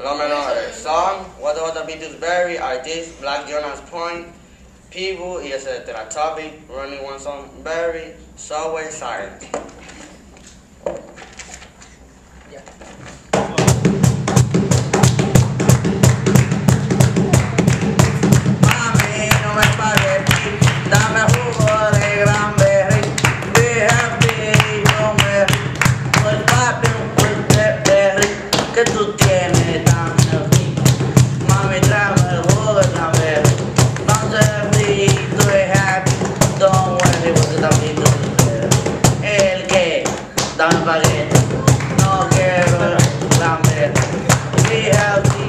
Los menores. Song, What the Beatles Berry, Artist, Black Jonas Point, People, y etcétera. Topic, Running One Song Berry, Subway, Siren. Mami, no me pagues, dame jugo de cranberry. Be happy, no me. Pues papi, pues berry, que tú tienes tan healthy. Mami, tráeme el jugo de cranberry. No sé free, tú eres happy. Don't worry, porque también tú eres. El que, dame paquete. No quiero cranberry. Be healthy.